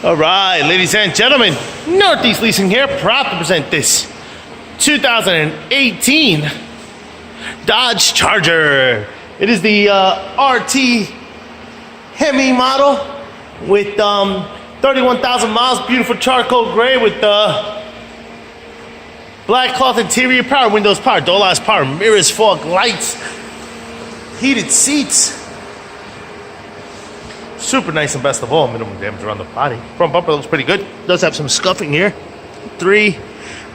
All right, ladies and gentlemen, Northeast Leasing here, proud to present this 2018 Dodge Charger. It is the RT Hemi model with 31,000 miles, beautiful charcoal gray with black cloth interior, power windows, power door locks, power mirrors, fog lights, heated seats. Super nice, and best of all, minimum damage around the body. Front bumper looks pretty good. Does have some scuffing here.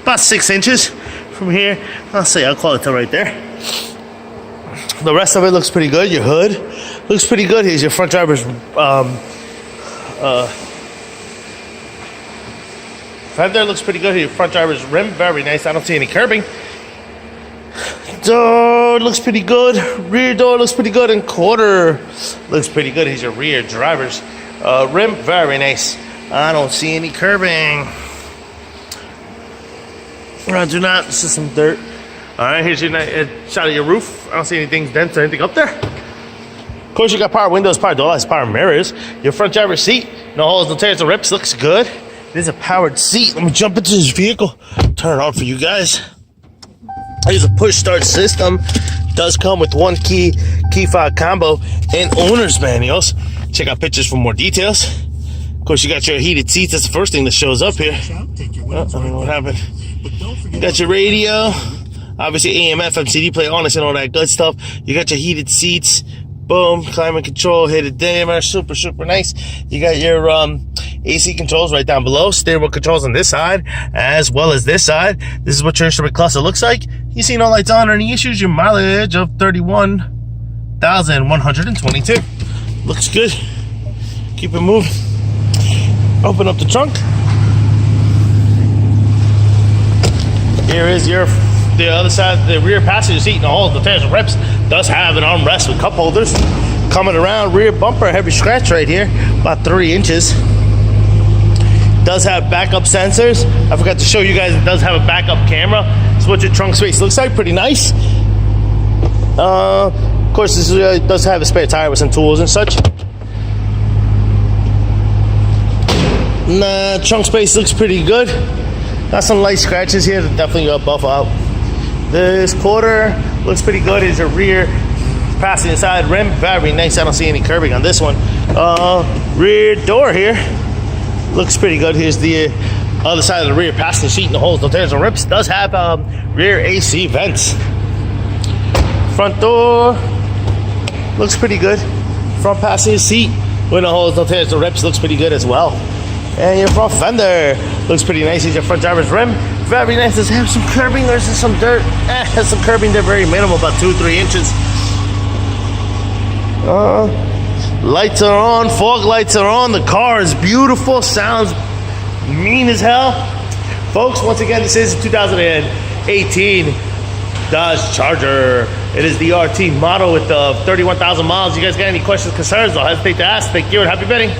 About 6 inches from here. I'll call it to right there. The rest of it looks pretty good. Your hood looks pretty good. Here's your front driver's fender looks pretty good. Your front driver's rim, very nice. I don't see any curbing. Door looks pretty good. Rear door looks pretty good, and quarter looks pretty good. Here's your rear driver's rim, very nice. I don't see any curbing. Do not. This is some dirt. All right, here's your shot of your roof. I don't see anything dents or anything up there. Of course, you got power windows, power door locks, power mirrors. Your front driver's seat, no holes, no tears, no rips. Looks good. It is a powered seat. Let me jump into this vehicle. Turn it on for you guys. Here's a push start system. Does come with 1 key fob combo and owner's manuals. Check out pictures for more details. Of course, you got your heated seats. That's the first thing that shows up here. I don't know what happened. You got your radio, obviously AM, FM, CD player, honest, and all that good stuff. You got your heated seats. Boom, climate control, heated dimmer, super nice. You got your AC controls right down below, steering wheel controls on this side as well as this side. This is what your instrument cluster looks like. You see no lights on or any issues. Your mileage of 31,122. Looks good. Keep it moving. Open up the trunk. Here is the other side, the rear passenger seat, and all the tears and rips. Does have an armrest with cup holders. Coming around, rear bumper, heavy scratch right here, about 3 inches. Does have backup sensors. I forgot to show you guys, it does have a backup camera. It's what your trunk space looks like, pretty nice. Of course, this does have a spare tire with some tools and such. Trunk space looks pretty good. Got some light scratches here that definitely buff out. This quarter looks pretty good. Is a rear passenger side rim, very nice. I don't see any curbing on this one. Rear door here looks pretty good. Here's the other side of the rear passenger seat, no holes, no tears, no rips. Does have rear AC vents. Front door looks pretty good. Front passenger seat with no holes, no tears, no rips looks pretty good as well. And your front fender looks pretty nice. Here's your front driver's rim, very nice. Does have some curbing. There's some dirt. Has some curbing there, very minimal, about 2-3 inches. Lights are on, fog lights are on. The car is beautiful, sounds mean as hell. Folks, once again, this is a 2018 Dodge Charger. It is the RT model with 31,000 miles. You guys got any questions, concerns? Don't hesitate to ask. Thank you and happy bidding.